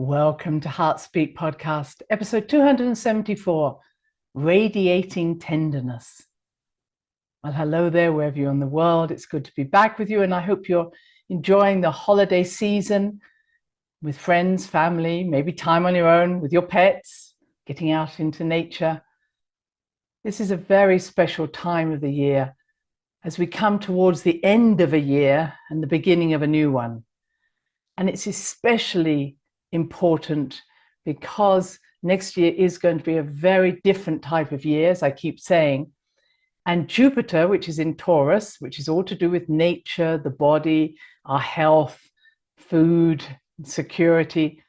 Welcome to Heartspeak Podcast, episode 274, Radiating Tenderness. Well, hello there, wherever you're in the world. It's good to be back with you, and I hope you're enjoying the holiday season with friends, family, maybe time on your own with your pets, getting out into nature. This is a very special time of the year as we come towards the end of a year and the beginning of a new one. And it's especially important because next year is going to be a very different type of year, as I keep saying. And Jupiter, which is in Taurus, which is all to do with nature, the body, our health, food, security,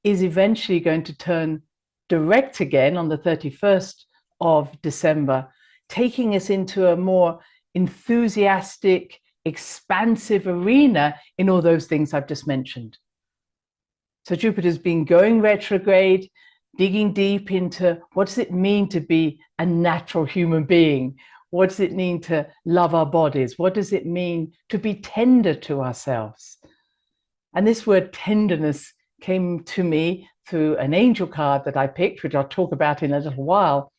is eventually going to turn direct again on the 31st of December, taking us into a more enthusiastic, expansive arena in all those things I've just mentioned. So Jupiter's been going retrograde, digging deep into what does it mean to be a natural human being? What does it mean to love our bodies? What does it mean to be tender to ourselves? And this word tenderness came to me through an angel card that I picked, which I'll talk about in a little while.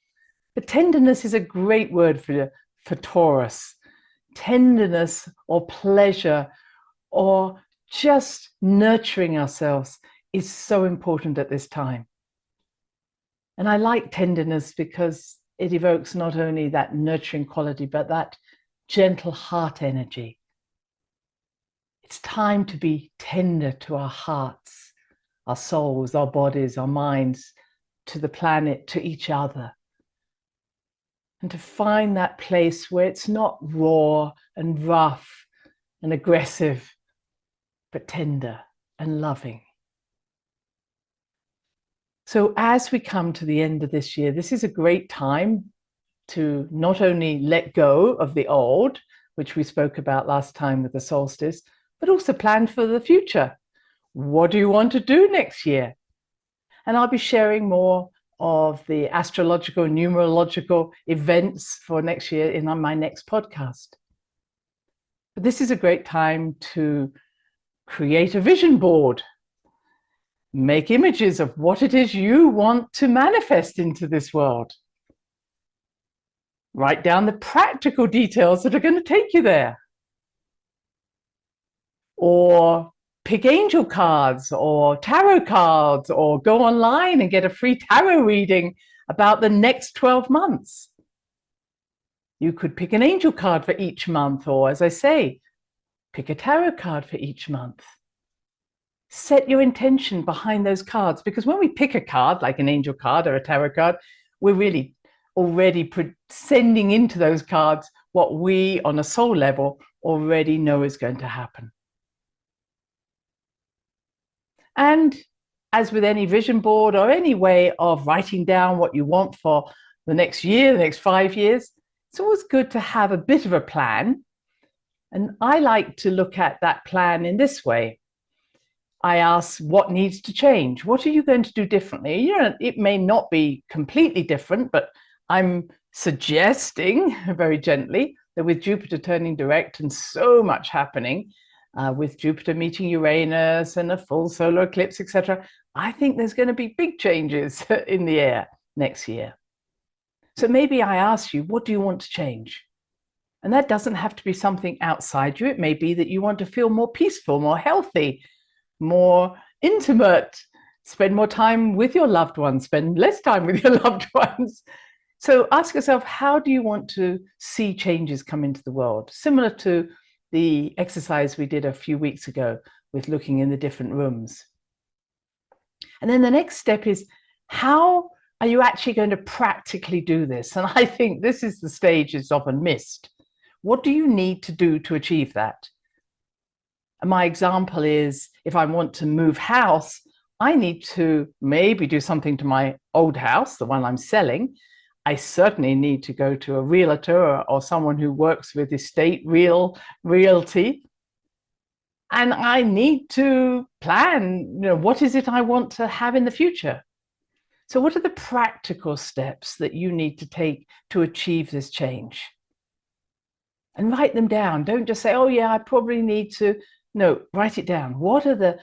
But tenderness is a great word for Taurus. Tenderness or pleasure or just nurturing ourselves is so important at this time. And I like tenderness because it evokes not only that nurturing quality, but that gentle heart energy. It's time to be tender to our hearts, our souls, our bodies, our minds, to the planet, to each other. And to find that place where it's not raw and rough and aggressive, but tender and loving. So as we come to the end of this year, this is a great time to not only let go of the old, which we spoke about last time with the solstice, but also plan for the future. What do you want to do next year? And I'll be sharing more of the astrological, numerological events for next year in my next podcast. But this is a great time to create a vision board. Make images of what it is you want to manifest into this world. Write down the practical details that are going to take you there. Or pick angel cards or tarot cards, or go online and get a free tarot reading about the next 12 months. You could pick an angel card for each month, or as I say, pick a tarot card for each month. Set your intention behind those cards, because when we pick a card, like an angel card or a tarot card, we're really already sending into those cards what we, on a soul level, already know is going to happen. And as with any vision board or any way of writing down what you want for the next year, the next 5 years, it's always good to have a bit of a plan. And I like to look at that plan in this way. I ask, what needs to change? What are you going to do differently? It may not be completely different, but I'm suggesting very gently that with Jupiter turning direct and so much happening, with Jupiter meeting Uranus and a full solar eclipse, etc., I think there's going to be big changes in the air next year. So maybe I ask you, what do you want to change? And that doesn't have to be something outside you. It may be that you want to feel more peaceful, more healthy, more intimate, spend more time with your loved ones, spend less time with your loved ones. So ask yourself, how do you want to see changes come into the world? Similar to the exercise we did a few weeks ago with looking in the different rooms. And then the next step is, how are you actually going to practically do this? And I think this is the stage that's often missed. What do you need to do to achieve that? And my example is, if I want to move house, I need to maybe do something to my old house, the one I'm selling. I certainly need to go to a realtor or someone who works with estate realty. And I need to plan, what is it I want to have in the future? So what are the practical steps that you need to take to achieve this change? And write them down. Don't just say, oh yeah, I probably need to No, write it down. What are the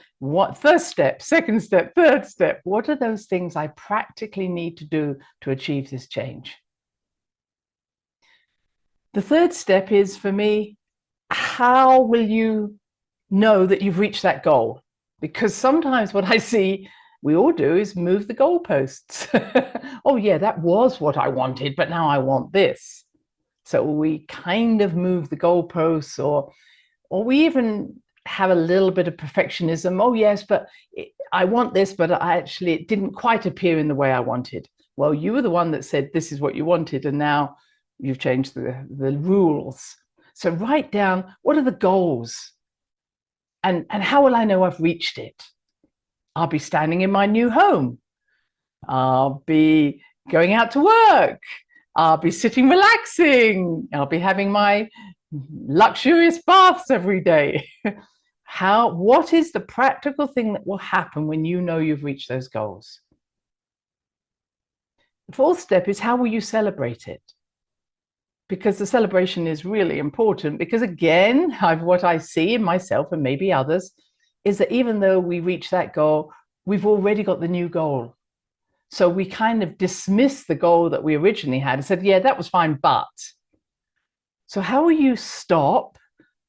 first step, second step, third step? What are those things I practically need to do to achieve this change? The third step is, for me, how will you know that you've reached that goal? Because sometimes what I see we all do is move the goalposts. Oh yeah, that was what I wanted, but now I want this. So we kind of move the goalposts, or we even have a little bit of perfectionism. Oh yes, but I want this, but it didn't quite appear in the way I wanted. Well, you were the one that said this is what you wanted, and now you've changed the rules. So write down, what are the goals? And how will I know I've reached it? I'll be standing in my new home. I'll be going out to work. I'll be sitting relaxing. I'll be having my luxurious baths every day. What is the practical thing that will happen when you know you've reached those goals? The fourth step is, how will you celebrate it? Because the celebration is really important, because again, what I see in myself and maybe others is that even though we reach that goal, we've already got the new goal. So we kind of dismiss the goal that we originally had and said, yeah, that was fine, but. So how will you stop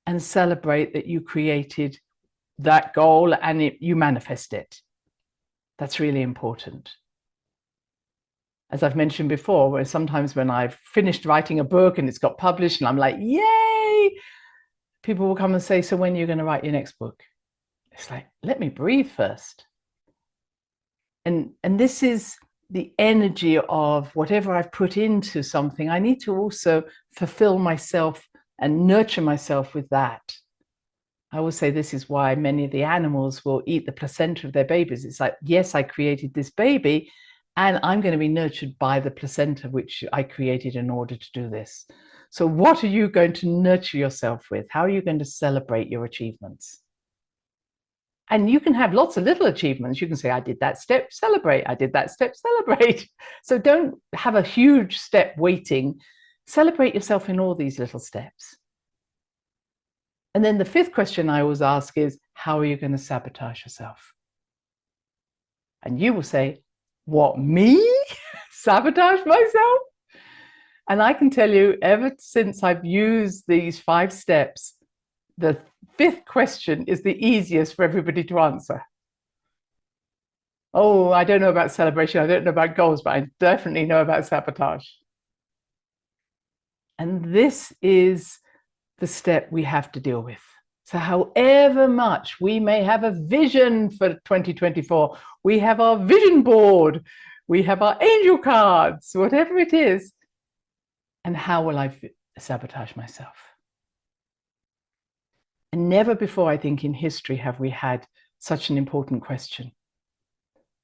and celebrate that you created that goal and you manifest it? That's really important. As I've mentioned before, where sometimes when I've finished writing a book and it's got published and I'm like, yay, people will come and say, so when are you going to write your next book? It's like, let me breathe first. And this is the energy of whatever I've put into something. I need to also fulfill myself and nurture myself with that. I always say this is why many of the animals will eat the placenta of their babies. It's like, yes, I created this baby, and I'm going to be nurtured by the placenta, which I created in order to do this. So what are you going to nurture yourself with? How are you going to celebrate your achievements? And you can have lots of little achievements. You can say, I did that step, celebrate. I did that step, celebrate. So don't have a huge step waiting. Celebrate yourself in all these little steps. And then the fifth question I always ask is, how are you going to sabotage yourself? And you will say, what, me? Sabotage myself? And I can tell you, ever since I've used these 5 steps, the fifth question is the easiest for everybody to answer. Oh, I don't know about celebration. I don't know about goals, but I definitely know about sabotage. And this is the step we have to deal with. So however much we may have a vision for 2024, we have our vision board, we have our angel cards, whatever it is. And how will I sabotage myself? And never before, I think, in history have we had such an important question.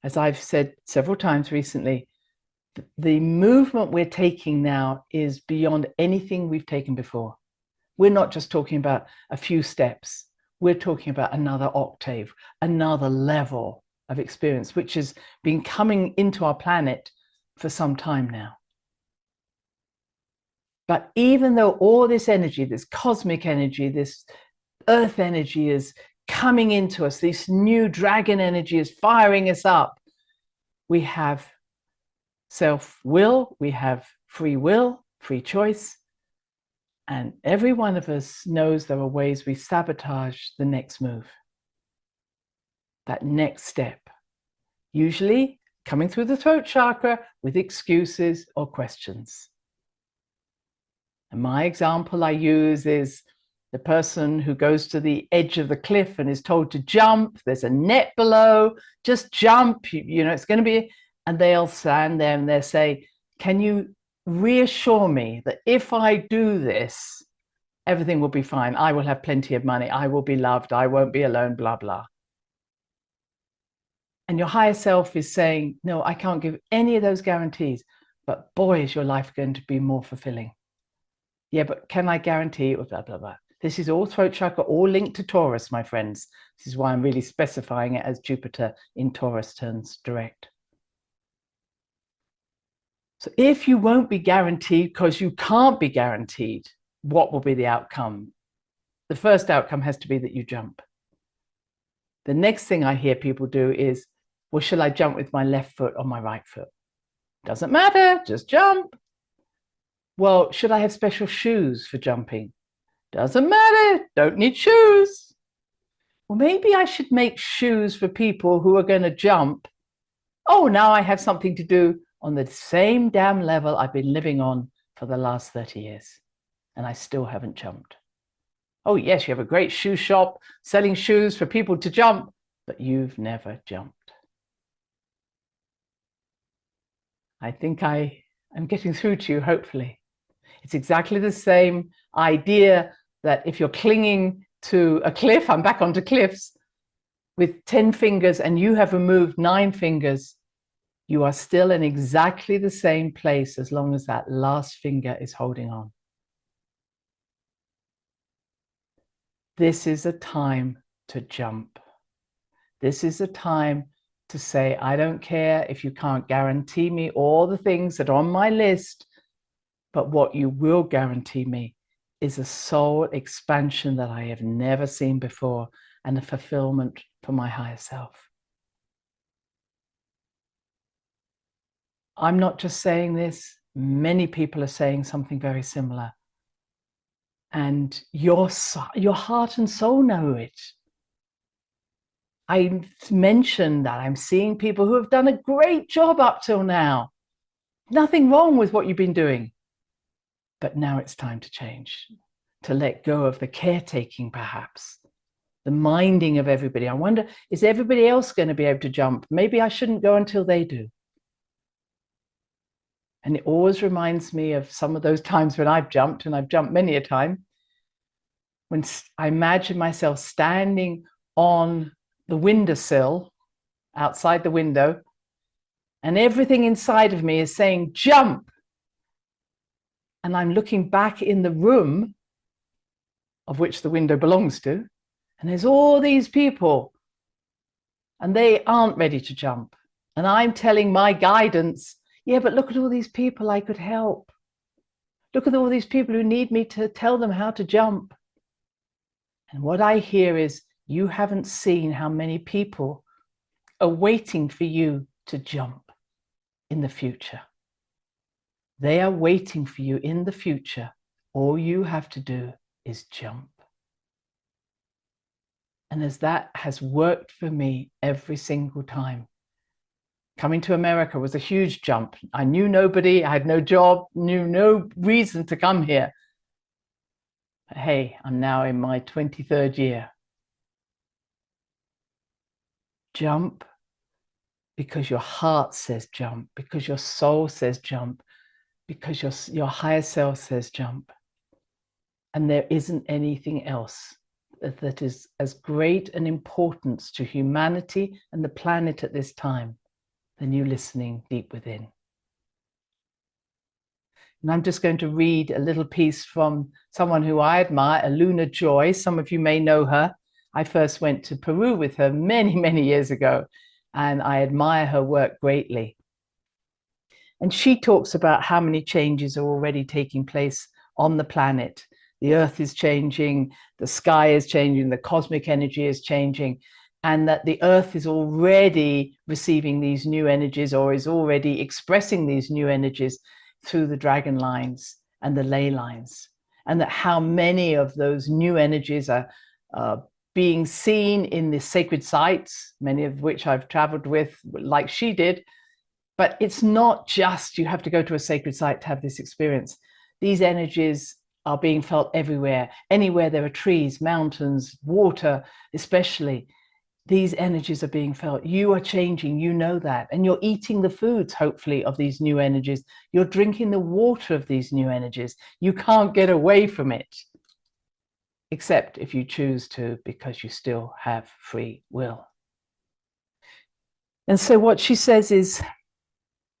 As I've said several times recently, the movement we're taking now is beyond anything we've taken before. We're not just talking about a few steps. We're talking about another octave, another level of experience, which has been coming into our planet for some time now. But even though all this energy, this cosmic energy, this earth energy is coming into us, this new dragon energy is firing us up, we have self-will, we have free will, free choice. And every one of us knows there are ways we sabotage the next move, that next step, usually coming through the throat chakra with excuses or questions. And my example I use is the person who goes to the edge of the cliff and is told to jump. There's a net below, just jump, you know, it's going to be, and they'll stand there and they'll say, can you reassure me that if I do this, everything will be fine. I will have plenty of money. I will be loved. I won't be alone, blah, blah. And your higher self is saying, no, I can't give any of those guarantees, but boy, is your life going to be more fulfilling. Yeah, but can I guarantee it? Blah, blah, blah. This is all throat chakra, all linked to Taurus, my friends. This is why I'm really specifying it as Jupiter in Taurus turns direct. So if you won't be guaranteed, because you can't be guaranteed, what will be the outcome? The first outcome has to be that you jump. The next thing I hear people do is, well, shall I jump with my left foot or my right foot? Doesn't matter, just jump. Well, should I have special shoes for jumping? Doesn't matter, don't need shoes. Well, maybe I should make shoes for people who are going to jump. Oh, now I have something to do on the same damn level I've been living on for the last 30 years, and I still haven't jumped. Oh, yes, you have a great shoe shop selling shoes for people to jump, but you've never jumped. I think I'm getting through to you, hopefully. It's exactly the same idea that if you're clinging to a cliff, I'm back onto cliffs, with 10 fingers and you have removed 9 fingers, you are still in exactly the same place as long as that last finger is holding on. This is a time to jump. This is a time to say, I don't care if you can't guarantee me all the things that are on my list, but what you will guarantee me is a soul expansion that I have never seen before and a fulfillment for my higher self. I'm not just saying this, many people are saying something very similar. And your heart and soul know it. I mentioned that I'm seeing people who have done a great job up till now. Nothing wrong with what you've been doing. But now it's time to change, to let go of the caretaking, perhaps, the minding of everybody. I wonder, is everybody else going to be able to jump? Maybe I shouldn't go until they do. And it always reminds me of some of those times when I've jumped, and I've jumped many a time, when I imagine myself standing on the windowsill outside the window, and everything inside of me is saying, jump. And I'm looking back in the room of which the window belongs to, and there's all these people, and they aren't ready to jump. And I'm telling my guidance, yeah, but look at all these people I could help. Look at all these people who need me to tell them how to jump. And what I hear is, you haven't seen how many people are waiting for you to jump in the future. They are waiting for you in the future. All you have to do is jump. And as that has worked for me every single time. Coming to America was a huge jump. I knew nobody, I had no job, knew no reason to come here. But hey, I'm now in my 23rd year. Jump because your heart says jump, because your soul says jump, because your higher self says jump. And there isn't anything else that is as great an importance to humanity and the planet at this time than you listening deep within. And I'm just going to read a little piece from someone who I admire, Aluna Joy. Some of you may know her. I first went to Peru with her many, many years ago, and I admire her work greatly. And she talks about how many changes are already taking place on the planet. The earth is changing, the sky is changing, the cosmic energy is changing, and that the earth is already receiving these new energies, or is already expressing these new energies through the dragon lines and the ley lines. And that how many of those new energies are being seen in the sacred sites, many of which I've traveled with, like she did. But it's not just you have to go to a sacred site to have this experience. These energies are being felt everywhere. Anywhere there are trees, mountains, water, especially, these energies are being felt. You are changing, you know that. And you're eating the foods, hopefully, of these new energies. You're drinking the water of these new energies. You can't get away from it, except if you choose to, because you still have free will. And so what she says is,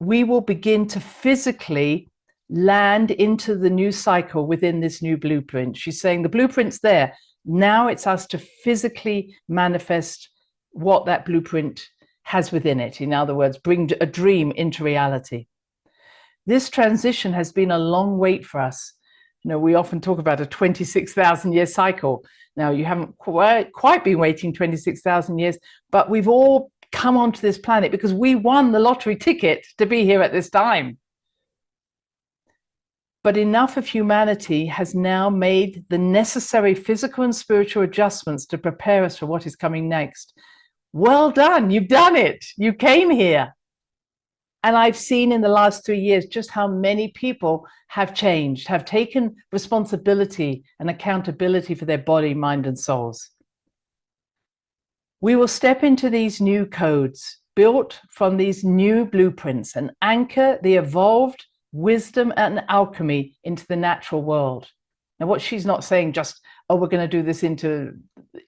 we will begin to physically land into the new cycle within this new blueprint. She's saying the blueprint's there. Now it's us to physically manifest what that blueprint has within it. In other words, bring a dream into reality. This transition has been a long wait for us, We often talk about a 26,000 year cycle. Now, you haven't quite been waiting 26,000 years, but we've all come onto this planet because we won the lottery ticket to be here at this time. But enough of humanity has now made the necessary physical and spiritual adjustments to prepare us for what is coming next. Well done, you've done it. You came here. And I've seen in the last 3 years just how many people have changed, have taken responsibility and accountability for their body, mind, and souls. We will step into these new codes built from these new blueprints and anchor the evolved wisdom and alchemy into the natural world. Now, what she's not saying just, oh, we're going to do this into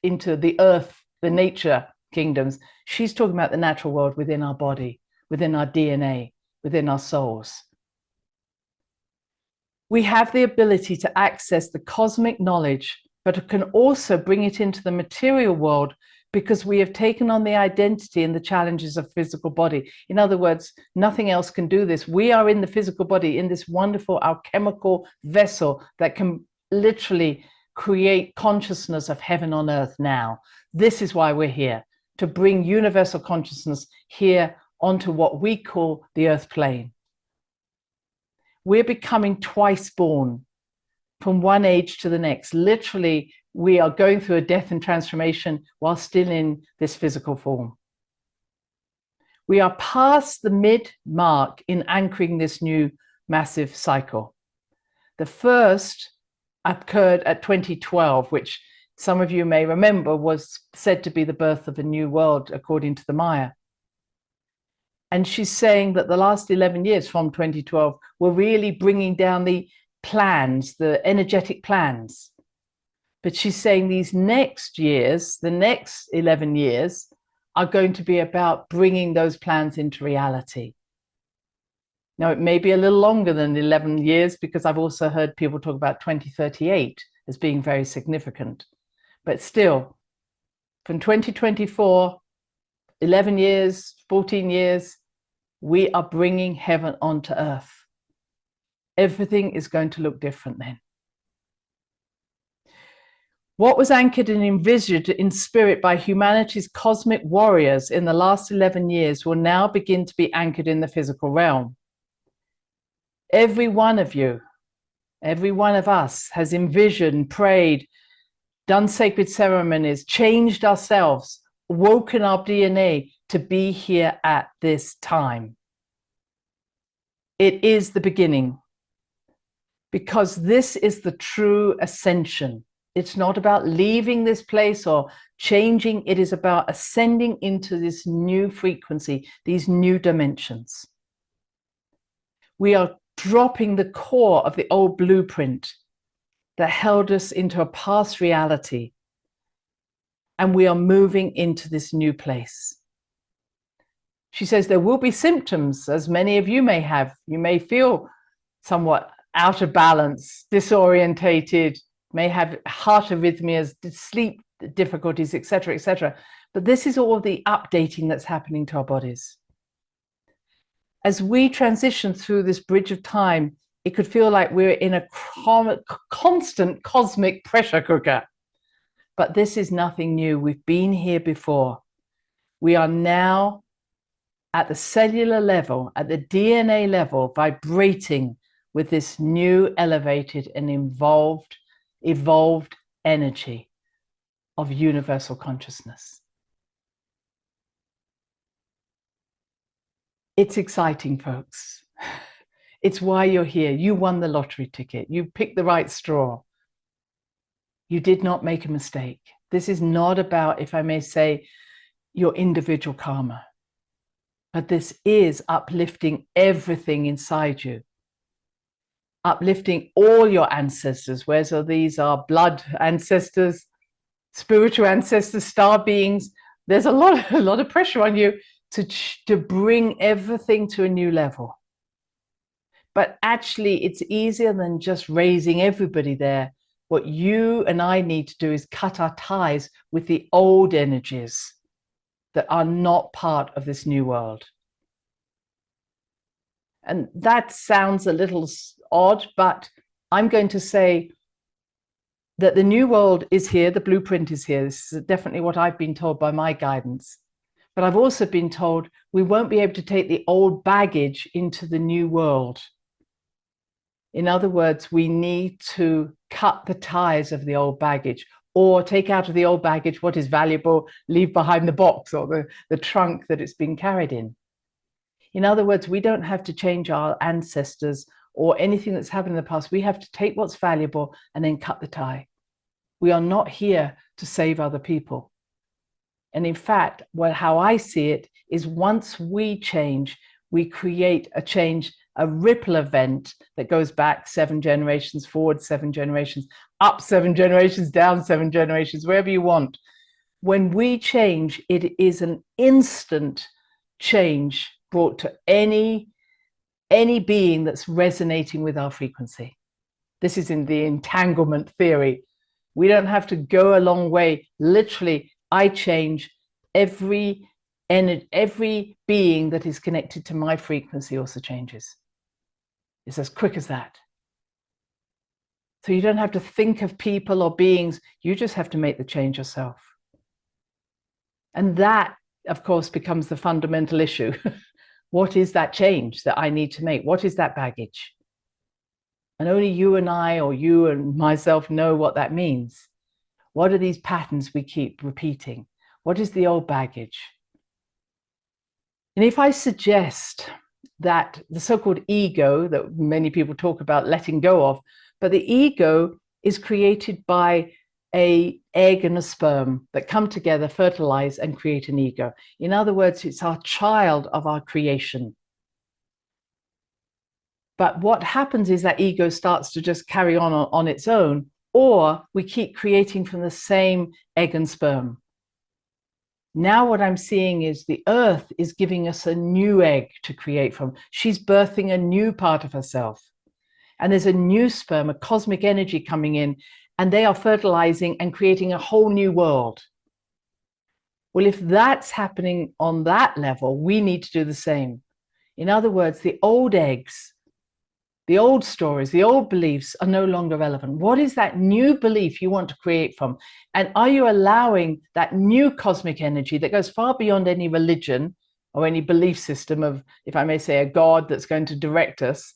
the earth, the nature kingdoms. She's talking about the natural world within our body, within our DNA, within our souls. We have the ability to access the cosmic knowledge, but can also bring it into the material world because we have taken on the identity and the challenges of physical body. In other words, nothing else can do this. We are in the physical body, in this wonderful alchemical vessel that can literally create consciousness of heaven on earth now. This is why we're here, to bring universal consciousness here onto what we call the earth plane. We're becoming twice born from one age to the next. Literally, we are going through a death and transformation while still in this physical form. We are past the mid-mark in anchoring this new massive cycle. The first occurred at 2012, which some of you may remember was said to be the birth of a new world, according to the Maya. And she's saying that the last 11 years from 2012 were really bringing down the plans, the energetic plans. But she's saying these next years, the next 11 years, are going to be about bringing those plans into reality. Now, it may be a little longer than 11 years because I've also heard people talk about 2038 as being very significant. But still, from 2024, 11 years, 14 years, we are bringing heaven onto earth. Everything is going to look different then. What was anchored and envisaged in spirit by humanity's cosmic warriors in the last 11 years will now begin to be anchored in the physical realm. Every one of you, every one of us has envisioned, prayed, done sacred ceremonies, changed ourselves, woken our DNA to be here at this time. It is the beginning, because this is the true ascension. It's not about leaving this place or changing. It is about ascending into this new frequency, these new dimensions. We are dropping the core of the old blueprint that held us into a past reality, and we are moving into this new place. She says there will be symptoms, as many of you may have. You may feel somewhat out of balance, disorientated, may have heart arrhythmias, sleep difficulties, etc., etc. But this is all the updating that's happening to our bodies. As we transition through this bridge of time, it could feel like we're in a constant cosmic pressure cooker. But this is nothing new. We've been here before. We are now at the cellular level, at the DNA level, vibrating with this new elevated and evolved energy of universal consciousness. It's exciting, folks. It's why you're here. You won the lottery ticket. You picked the right straw. You did not make a mistake. This is not about, if I may say, your individual karma. But this is uplifting everything inside you. Uplifting all your ancestors, whether these are blood ancestors, spiritual ancestors, star beings. There's a lot of pressure on you to bring everything to a new level. But actually, it's easier than just raising everybody there. What you and I need to do is cut our ties with the old energies that are not part of this new world. And that sounds a little odd, but I'm going to say that the new world is here, the blueprint is here. This is definitely what I've been told by my guidance. But I've also been told we won't be able to take the old baggage into the new world. In other words, we need to cut the ties of the old baggage, or take out of the old baggage what is valuable, leave behind the box or the trunk that it's been carried in. In other words, we don't have to change our ancestors or anything that's happened in the past. We have to take what's valuable and then cut the tie. We are not here to save other people. And in fact, how I see it is, once we change, we create a change, a ripple event that goes back 7 generations, forward 7 generations, up 7 generations, down 7 generations, wherever you want. When we change, it is an instant change brought to any being that's resonating with our frequency. This is in the entanglement theory. We don't have to go a long way. Literally, I change every being that is connected to my frequency also changes. It's as quick as that. So you don't have to think of people or beings. You just have to make the change yourself. And that, of course, becomes the fundamental issue. What is that change that I need to make? What is that baggage? And only you and I, or you and myself, know what that means. What are these patterns we keep repeating? What is the old baggage? And if I suggest that the so-called ego that many people talk about letting go of, but the ego is created by an egg and a sperm that come together, fertilize, and create an ego. In other words, it's our child of our creation. But what happens is that ego starts to just carry on its own, or we keep creating from the same egg and sperm. Now what I'm seeing is the earth is giving us a new egg to create from. She's birthing a new part of herself. And there's a new sperm, a cosmic energy coming in, and they are fertilizing and creating a whole new world. Well, if that's happening on that level, we need to do the same. In other words, the old eggs, the old stories, the old beliefs are no longer relevant. What is that new belief you want to create from? And are you allowing that new cosmic energy that goes far beyond any religion or any belief system of, if I may say, a God that's going to direct us?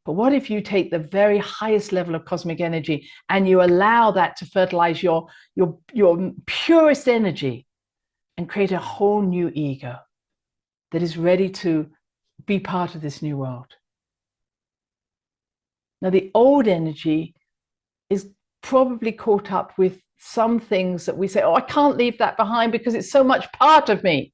But what if you take the very highest level of cosmic energy and you allow that to fertilize your purest energy and create a whole new ego that is ready to be part of this new world? Now, the old energy is probably caught up with some things that we say, oh, I can't leave that behind because it's so much part of me.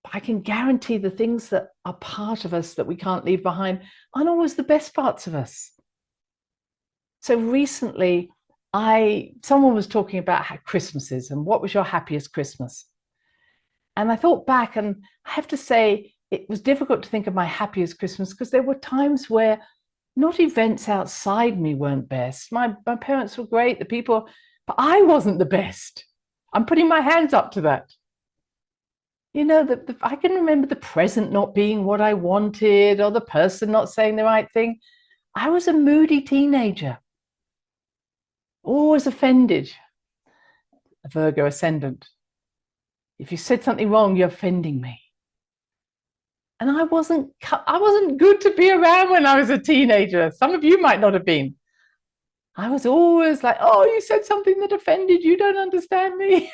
But I can guarantee the things that are part of us that we can't leave behind aren't always the best parts of us. So recently, someone was talking about how Christmas is and what was your happiest Christmas? And I thought back, and I have to say, it was difficult to think of my happiest Christmas because there were times where not events outside me weren't best. My parents were great, the people, but I wasn't the best. I'm putting my hands up to that. You know, I can remember the present not being what I wanted, or the person not saying the right thing. I was a moody teenager, always offended, a Virgo ascendant. If you said something wrong, you're offending me. And I wasn't good to be around when I was a teenager. Some of you might not have been. I was always like, oh, you said something that offended you, don't understand me.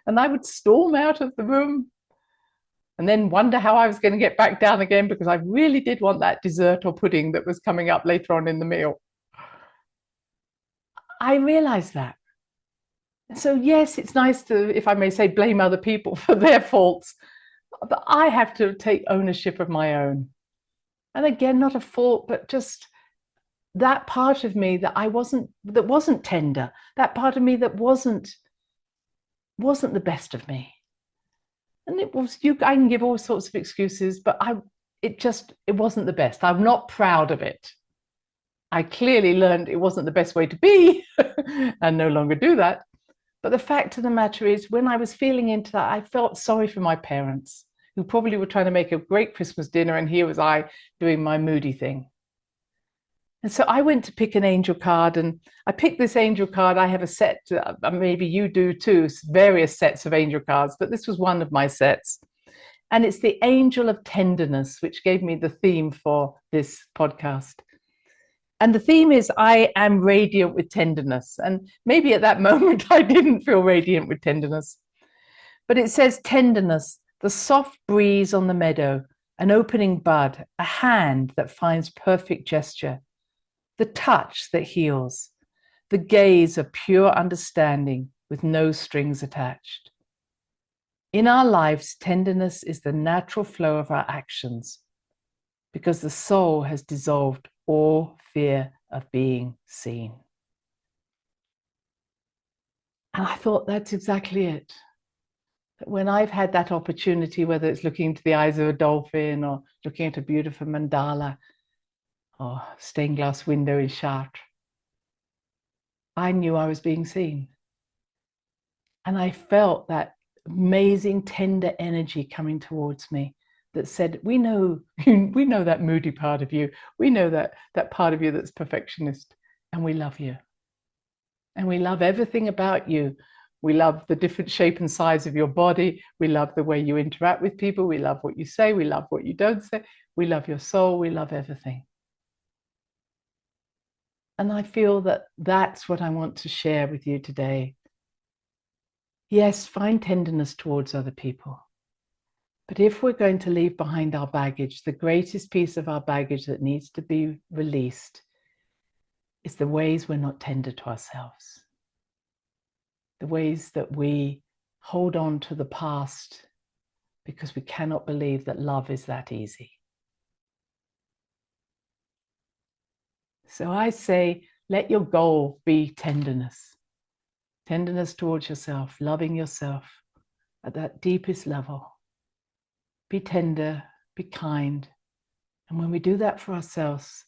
And I would storm out of the room and then wonder how I was going to get back down again, because I really did want that dessert or pudding that was coming up later on in the meal. I realized that. So yes, it's nice to, if I may say, blame other people for their faults, but I have to take ownership of my own. And again, not a fault, but just that part of me that wasn't tender, that part of me that wasn't the best of me. And I can give all sorts of excuses, but it wasn't the best. I'm not proud of it. I clearly learned it wasn't the best way to be and no longer do that. But the fact of the matter is, when I was feeling into that, I felt sorry for my parents, who probably were trying to make a great Christmas dinner, and here was I doing my moody thing. And so I went to pick an angel card, and I picked this angel card. I have a set, maybe you do too, various sets of angel cards, but this was one of my sets. And it's the Angel of Tenderness, which gave me the theme for this podcast. And the theme is, I am radiant with tenderness. And maybe at that moment, I didn't feel radiant with tenderness. But it says tenderness, the soft breeze on the meadow, an opening bud, a hand that finds perfect gesture, the touch that heals, the gaze of pure understanding with no strings attached. In our lives, tenderness is the natural flow of our actions because the soul has dissolved all fear of being seen. And I thought that's exactly it. That when I've had that opportunity, whether it's looking into the eyes of a dolphin or looking at a beautiful mandala or stained glass window in Chartres, I knew I was being seen. And I felt that amazing tender energy coming towards me that said, we know that moody part of you. We know that part of you that's perfectionist, and we love you. And we love everything about you. We love the different shape and size of your body. We love the way you interact with people. We love what you say. We love what you don't say. We love your soul. We love everything. And I feel that that's what I want to share with you today. Yes, find tenderness towards other people. But if we're going to leave behind our baggage, the greatest piece of our baggage that needs to be released is the ways we're not tender to ourselves. The ways that we hold on to the past because we cannot believe that love is that easy. So I say, let your goal be tenderness. Tenderness towards yourself, loving yourself at that deepest level. Be tender, be kind. And when we do that for ourselves,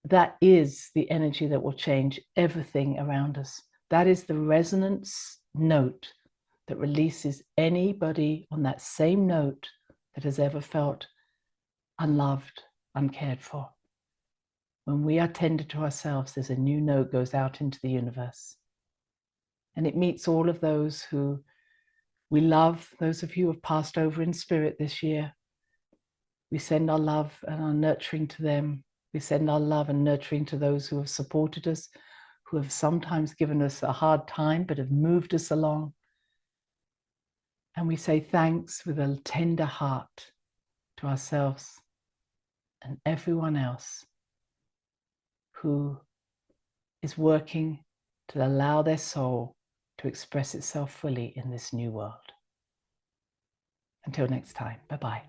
that is the energy that will change everything around us. That is the resonance note that releases anybody on that same note that has ever felt unloved, uncared for. When we are tender to ourselves, there's a new note goes out into the universe. And it meets all of those who we love, those of you who have passed over in spirit this year. We send our love and our nurturing to them. We send our love and nurturing to those who have supported us, who have sometimes given us a hard time, but have moved us along. And we say thanks with a tender heart to ourselves and everyone else who is working to allow their soul to express itself fully in this new world. Until next time, bye-bye.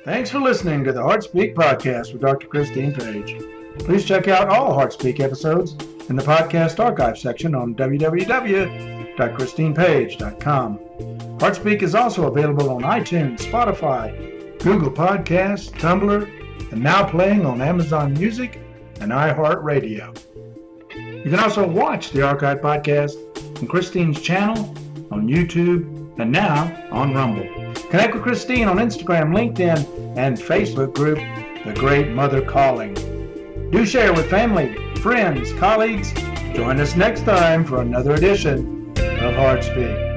Thanks for listening to the Heart Speak podcast with Dr. Christine Page. Please check out all Heart Speak episodes in the podcast archive section on www.christinepage.com. Heart Speak is also available on iTunes, Spotify, Google Podcasts, Tumblr, and now playing on Amazon Music and iHeart Radio. You can also watch the archive podcast on Christine's channel, on YouTube, and now on Rumble. Connect with Christine on Instagram, LinkedIn, and Facebook group, The Great Mother Calling. Do share with family, friends, colleagues. Join us next time for another edition of Heart Speak.